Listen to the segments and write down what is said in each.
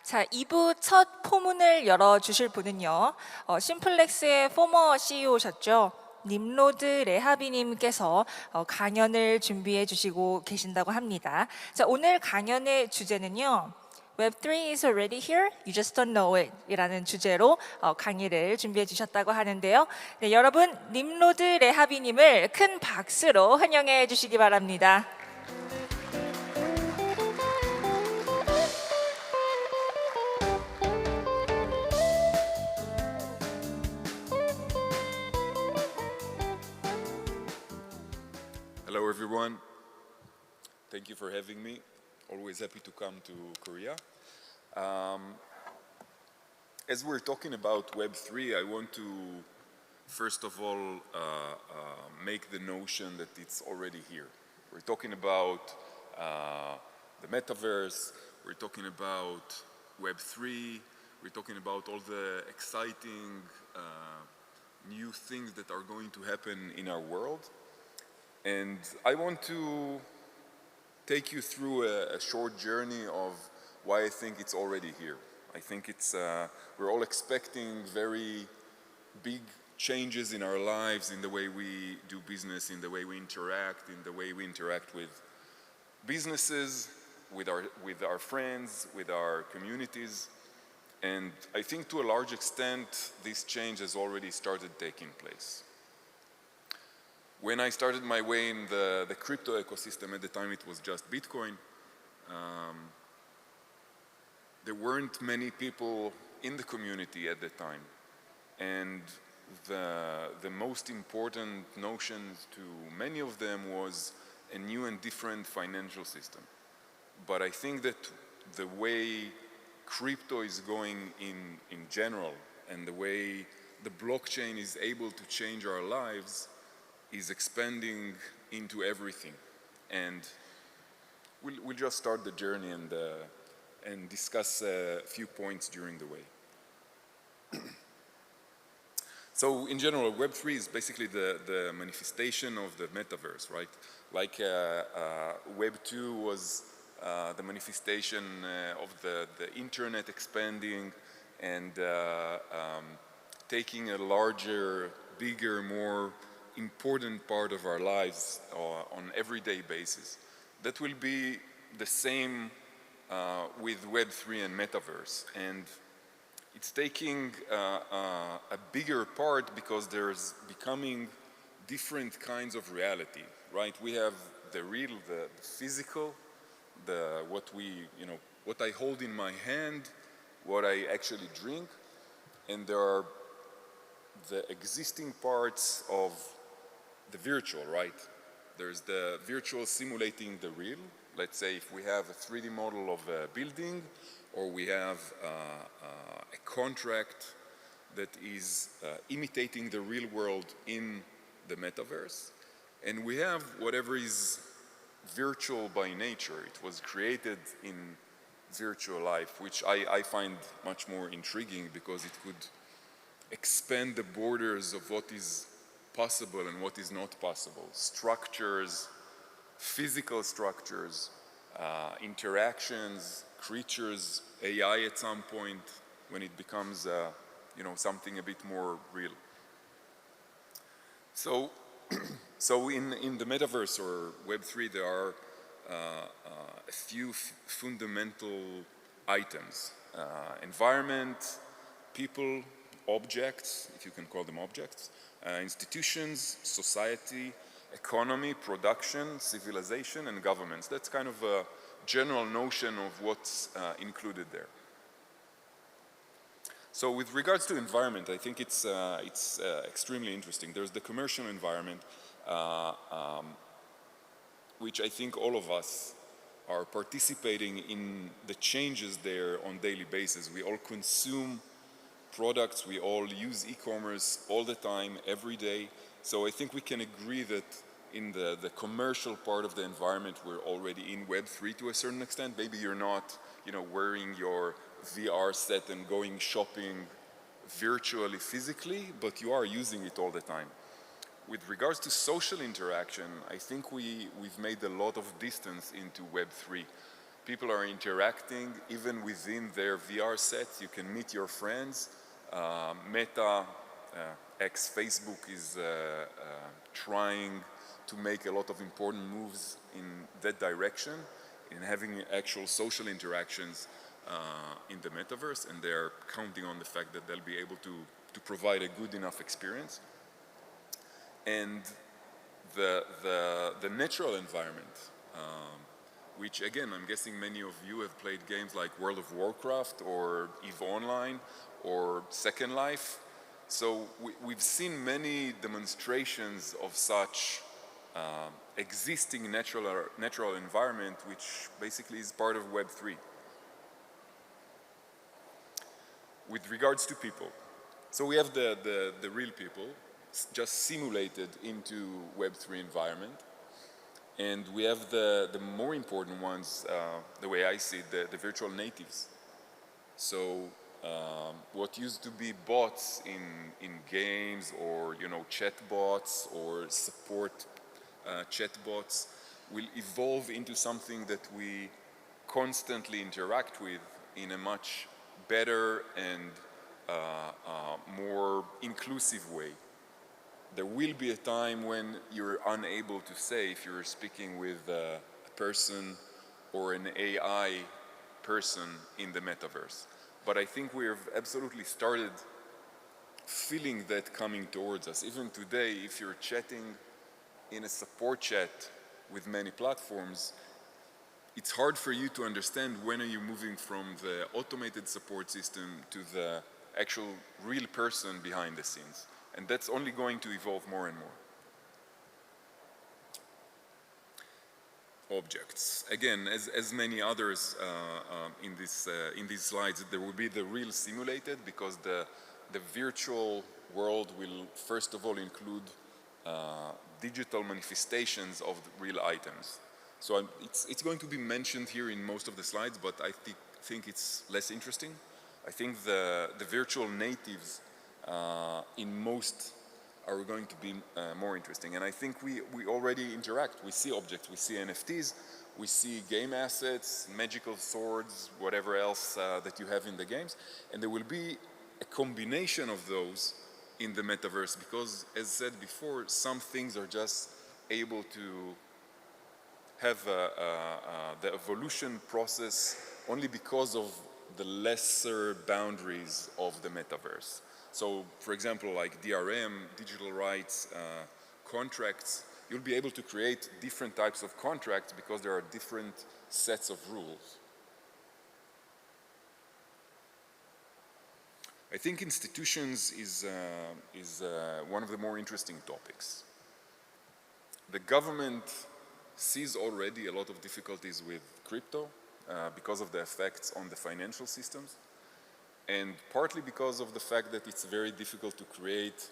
자, 2부 첫 포문을 열어주실 분은요. 심플렉스의 포머 CEO셨죠. 님로드 레하비님께서 강연을 준비해 주시고 계신다고 합니다. 자, 오늘 강연의 주제는요. Web3 is already here, you just don't know it 이라는 주제로 강의를 준비해 주셨다고 하는데요. 네, 여러분, 님로드 레하비님을 큰 박수로 환영해 주시기 바랍니다. Hello everyone, thank you for having me. Always happy to come to Korea. As we're talking about Web3, I want to first of all make the notion that it's already here. We're talking about the metaverse, we're talking about Web3, we're talking about all the exciting new things that are going to happen in our world. And I want to take you through a short journey of why I think it's already here. I think we're all expecting very big changes in our lives, in the way we do business, in the way we interact, in the way we interact with businesses, with our friends, with our communities. And I think to a large extent, this change has already started taking place. When I started my way in the crypto ecosystem, at the time it was just Bitcoin, there weren't many people in the community at the time. And the most important notions to many of them was a new and different financial system. But I think that the way crypto is going in general, and the way the blockchain is able to change our lives, is expanding into everything. And we'll just start the journey and discuss a few points during the way. So in general, Web3 is basically the manifestation of the metaverse, right? Like Web2 was the manifestation of the internet expanding and taking a larger, bigger, more important part of our lives on everyday basis. That will be the same with Web3 and Metaverse. And it's taking a bigger part because there's becoming different kinds of reality, right? We have the real, the physical, what I hold in my hand, what I actually drink, and there are the existing parts of the virtual, right? There's the virtual simulating the real. Let's say if we have a 3D model of a building, or we have a contract that is imitating the real world in the metaverse. And we have whatever is virtual by nature. It was created in virtual life, which I find much more intriguing because it could expand the borders of what is possible and what is not possible. Structures, physical structures, interactions, creatures, AI at some point when it becomes something a bit more real. So in the metaverse or Web3 there are a few fundamental items. Environment, people, objects, if you can call them objects, institutions, society, economy, production, civilization, and governments. That's kind of a general notion of what's included there. So with regards to environment, I think it's extremely interesting. There's the commercial environment, which I think all of us are participating in the changes there on daily basis. We all consume products, we all use e-commerce all the time, every day. So I think we can agree that in the commercial part of the environment, we're already in Web3 to a certain extent. Maybe you're not, wearing your VR set and going shopping virtually, physically, but you are using it all the time. With regards to social interaction, I think we've made a lot of distance into Web3. people are interacting even within their VR sets. You can meet your friends. Meta, ex-Facebook, is trying to make a lot of important moves in that direction, in having actual social interactions in the metaverse, and they're counting on the fact that they'll be able to provide a good enough experience. And the natural environment, which again, I'm guessing many of you have played games like World of Warcraft or EVE Online or Second Life. So we've seen many demonstrations of such existing natural environment, which basically is part of Web3. With regards to people, so we have the real people just simulated into Web3 environment. And we have the more important ones, the way I see it, the virtual natives. So what used to be bots in games, or chat bots or support chat bots, will evolve into something that we constantly interact with in a much better and more inclusive way. There will be a time when you're unable to say if you're speaking with a person or an AI person in the metaverse. But I think we've absolutely started feeling that coming towards us. Even today, if you're chatting in a support chat with many platforms, it's hard for you to understand when are you moving from the automated support system to the actual real person behind the scenes. And that's only going to evolve more and more. Objects. Again, as many others in these slides, there will be the real simulated, because the virtual world will first of all include digital manifestations of the real items. So it's going to be mentioned here in most of the slides, but I think it's less interesting. I think the virtual natives in most are going to be more interesting. And I think we already interact. We see objects, we see NFTs, we see game assets, magical swords, whatever else that you have in the games. And there will be a combination of those in the metaverse, because, as said before, some things are just able to have the evolution process only because of the lesser boundaries of the metaverse. So, for example, like DRM, digital rights, contracts, you'll be able to create different types of contracts because there are different sets of rules. I think institutions is one of the more interesting topics. The government sees already a lot of difficulties with crypto because of the effects on the financial systems, and partly because of the fact that it's very difficult to create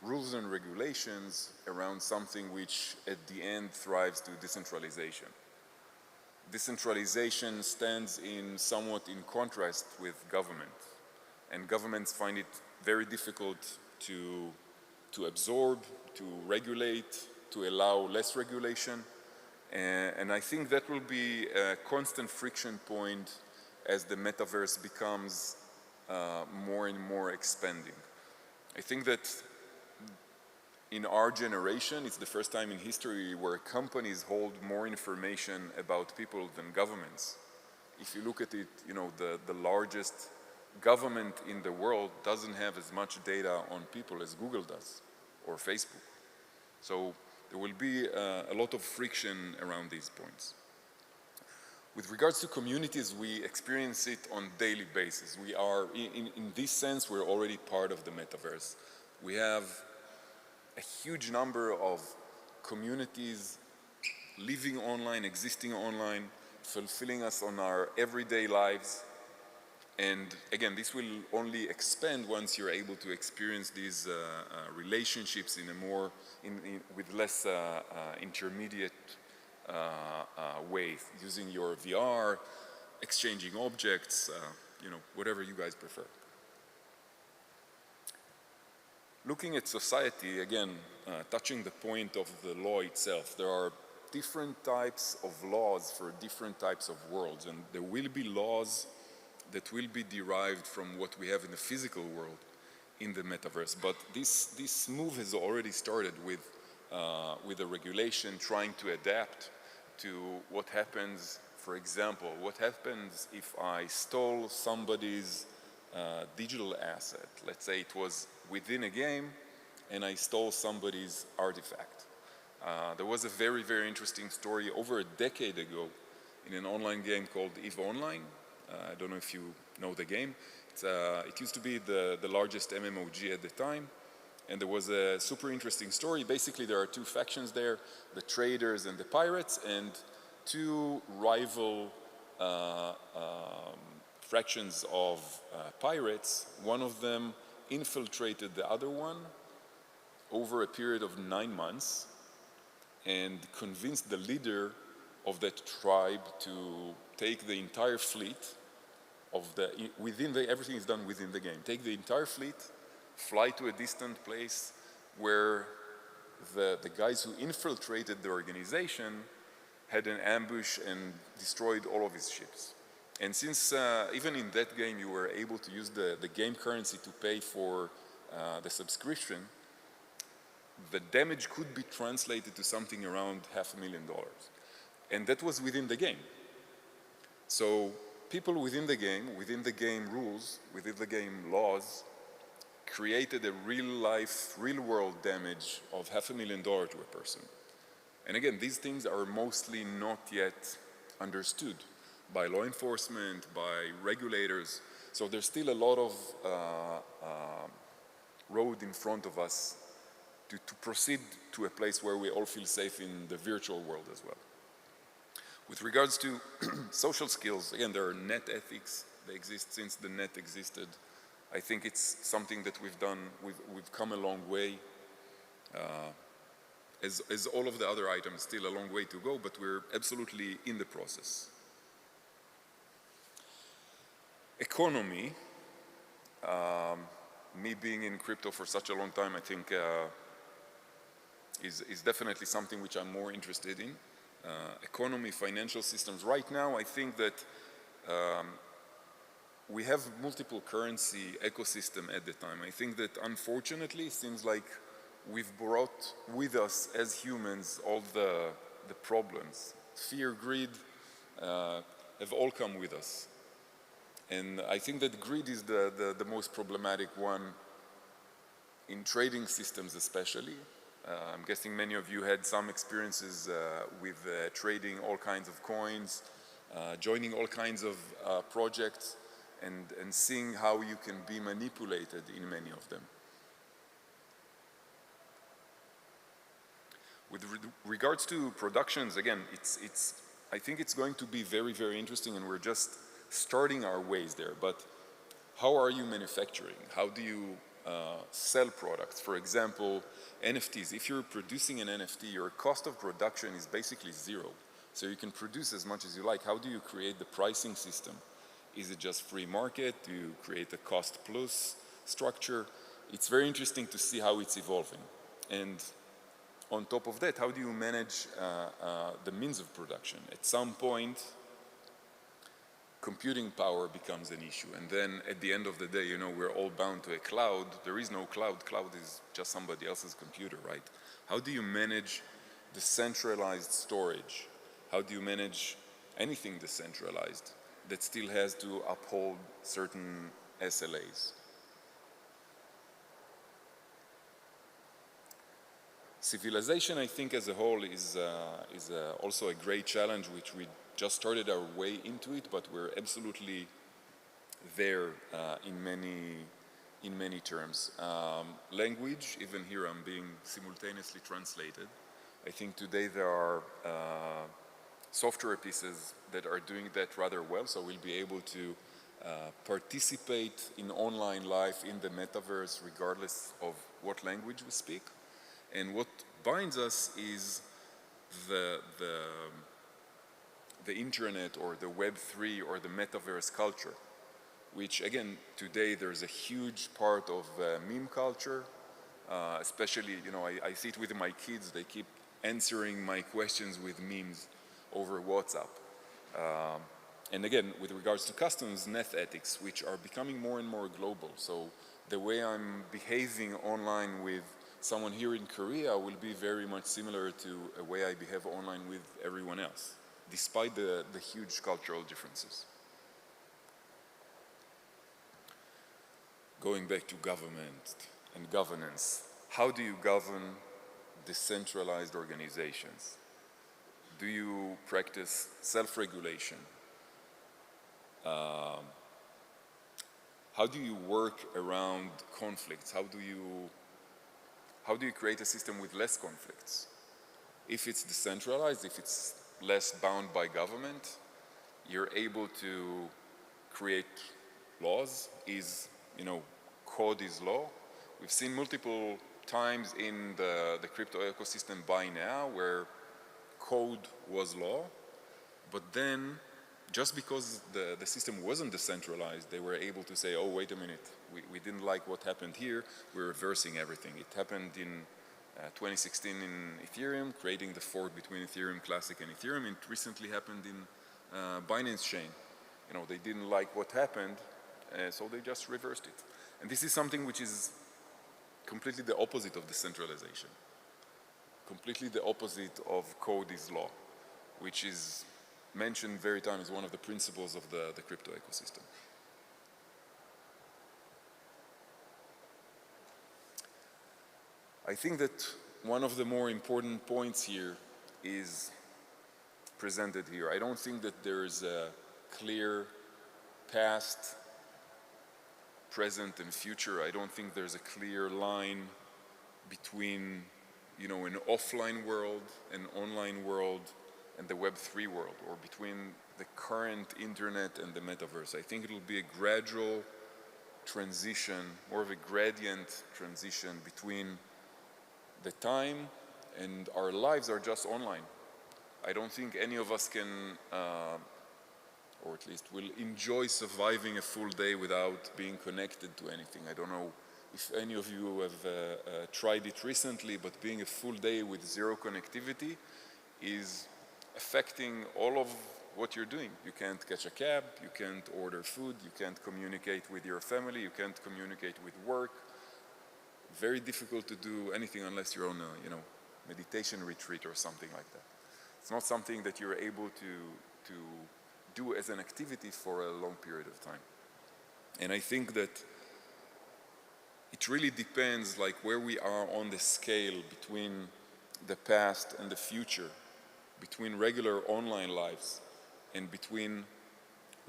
rules and regulations around something which at the end thrives to decentralization. Decentralization stands somewhat in contrast with government, and governments find it very difficult to absorb, to regulate, to allow less regulation. And I think that will be a constant friction point as the metaverse becomes more and more expanding. I think that in our generation, it's the first time in history where companies hold more information about people than governments. If you look at it, the largest government in the world doesn't have as much data on people as Google does, or Facebook. So there will be a lot of friction around these points. With regards to communities, we experience it on a daily basis. We are, in this sense, we're already part of the metaverse. We have a huge number of communities living online, existing online, fulfilling us on our everyday lives. And again, this will only expand once you're able to experience these relationships in a more, with less intermediate way, using your VR, exchanging objects, whatever you guys prefer. Looking at society, again, touching the point of the law itself, there are different types of laws for different types of worlds, and there will be laws that will be derived from what we have in the physical world in the metaverse. But this move has already started with a regulation trying to adapt to what happens. For example, what happens if I stole somebody's digital asset? Let's say it was within a game and I stole somebody's artifact. There was a very, very interesting story over a decade ago in an online game called EVE Online. I don't know if you know the game. It used to be the largest MMOG at the time. And there was a super interesting story. Basically, there are two factions there, the traders and the pirates, and two rival fractions of pirates. One of them infiltrated the other one over a period of 9 months and convinced the leader of that tribe to take the entire fleet of everything is done within the game. Take the entire fleet, fly to a distant place where the guys who infiltrated the organization had an ambush and destroyed all of his ships. And since even in that game you were able to use the game currency to pay for the subscription, the damage could be translated to something around $500,000. And that was within the game. So people within the game rules, within the game laws, created a real-life, real-world damage of $500,000 to a person. And again, these things are mostly not yet understood by law enforcement, by regulators. So there's still a lot of road in front of us to proceed to a place where we all feel safe in the virtual world as well. With regards to social skills, again, there are net ethics. They exist since the net existed. I think it's something that we've done, we've come a long way. As all of the other items, still a long way to go, but we're absolutely in the process. Economy, me being in crypto for such a long time, I think is definitely something which I'm more interested in. Economy, financial systems. Right now, I think that we have multiple currency ecosystem at the time. I think that unfortunately, it seems like we've brought with us as humans all the problems. Fear, greed have all come with us. And I think that greed is the most problematic one in trading systems especially. I'm guessing many of you had some experiences with trading all kinds of coins, joining all kinds of projects, and seeing how you can be manipulated in many of them. With regards to productions, again, I think it's going to be very, very interesting, and we're just starting our ways there. But how are you manufacturing? How do you sell products? For example, NFTs. If you're producing an NFT, your cost of production is basically zero. So you can produce as much as you like. How do you create the pricing system? Is it just free market? Do you create a cost plus structure? It's very interesting to see how it's evolving. And on top of that, how do you manage the means of production? At some point, computing power becomes an issue. And then at the end of the day, you know, we're all bound to a cloud. There is no cloud. Cloud is just somebody else's computer, right? How do you manage decentralized storage? How do you manage anything decentralized that still has to uphold certain SLAs? Civilization, I think, as a whole is also a great challenge, which we just started our way into it, but we're absolutely there in many terms. Language, even here I'm being simultaneously translated. I think today there are software pieces that are doing that rather well, so we'll be able to participate in online life in the metaverse regardless of what language we speak. And what binds us is the internet or the Web3 or the metaverse culture, which again, today there's a huge part of meme culture, especially, you know, I see it with my kids. They keep answering my questions with memes over WhatsApp. And again, with regards to customs, net ethics, which are becoming more and more global. So the way I'm behaving online with someone here in Korea will be very much similar to a way I behave online with everyone else, despite the huge cultural differences. Going back to government and governance, how do you govern decentralized organizations? Do you practice self-regulation? How do you work around conflicts? How do you create a system with less conflicts? If it's decentralized, if it's less bound by government, you're able to create laws. Code is law. We've seen multiple times in the crypto ecosystem by now where code was law, but then just because the system wasn't decentralized, they were able to say, oh, wait a minute, we didn't like what happened here, we're reversing everything. It happened in 2016 in Ethereum, creating the fork between Ethereum Classic and Ethereum. It recently happened in Binance Chain. They didn't like what happened, so they just reversed it. And this is something which is completely the opposite of decentralization. Completely the opposite of code is law, which is mentioned very time as one of the principles of the crypto ecosystem. I think that one of the more important points here is presented here. I don't think that there is a clear past, present, and future. I don't think there's a clear line between an offline world, an online world, and the Web3 world, or between the current internet and the metaverse. I think it'll be a gradual transition, more of a gradient transition between the time and our lives are just online. I don't think any of us can, or at least will enjoy surviving a full day without being connected to anything. I don't know if any of you have tried it recently, but being a full day with zero connectivity is affecting all of what you're doing. You can't catch a cab, you can't order food, you can't communicate with your family, you can't communicate with work. Very difficult to do anything unless you're on a meditation retreat or something like that. It's not something that you're able to do as an activity for a long period of time. And I think that it really depends where we are on the scale between the past and the future, between regular online lives and between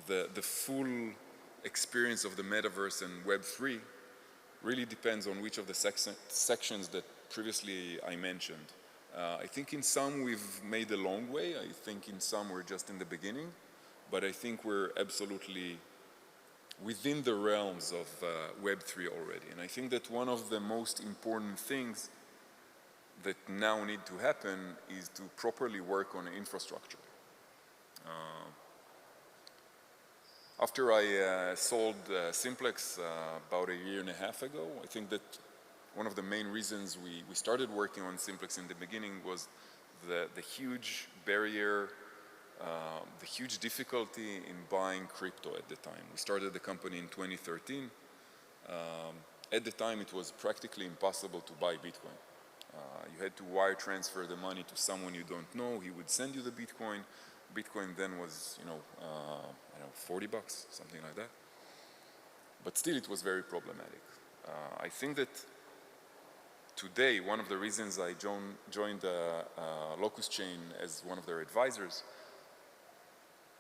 the full experience of the metaverse and Web3 really depends on which of the sections that previously I mentioned. I think in some we've made a long way. I think in some we're just in the beginning, but I think we're absolutely within the realms of Web3 already. And I think that one of the most important things that now need to happen is to properly work on infrastructure. After I sold Simplex about a year and a half ago, I think that one of the main reasons we started working on Simplex in the beginning was the huge barrier, the huge difficulty in buying crypto at the time. We started the company in 2013. At the time, it was practically impossible to buy Bitcoin. You had to wire transfer the money to someone you don't know. He would send you the Bitcoin. Bitcoin then was, $40, something like that. But still, it was very problematic. I think that today, one of the reasons I joined Locus Chain as one of their advisors,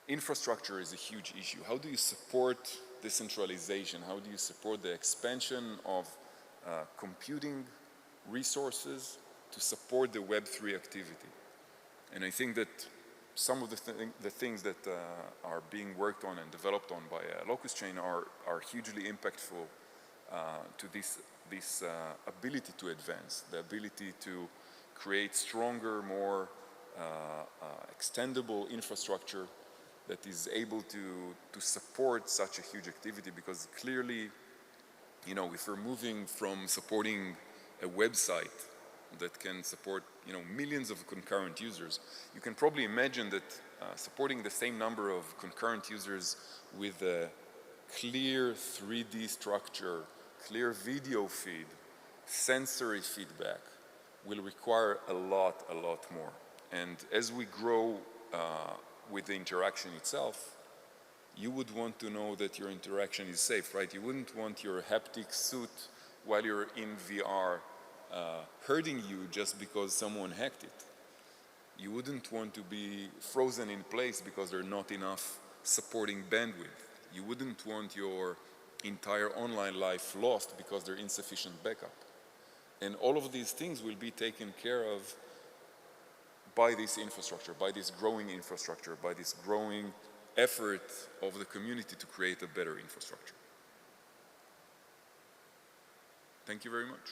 infrastructure is a huge issue. How do you support decentralization? How do you support the expansion of computing resources to support the Web3 activity? And I think that some of the things that are being worked on and developed on by Locus Chain are hugely impactful to this ability to advance, the ability to create stronger, more extendable infrastructure that is able to support such a huge activity. Because clearly, if we're moving from supporting a website that can support millions of concurrent users. You can probably imagine that supporting the same number of concurrent users with a clear 3D structure, clear video feed, sensory feedback will require a lot more. And as we grow with the interaction itself, you would want to know that your interaction is safe, right? You wouldn't want your haptic suit while you're in VR hurting you just because someone hacked it. You wouldn't want to be frozen in place because there's not enough supporting bandwidth. You wouldn't want your entire online life lost because there's insufficient backup. And all of these things will be taken care of by this infrastructure, by this growing infrastructure, by this growing effort of the community to create a better infrastructure. Thank you very much.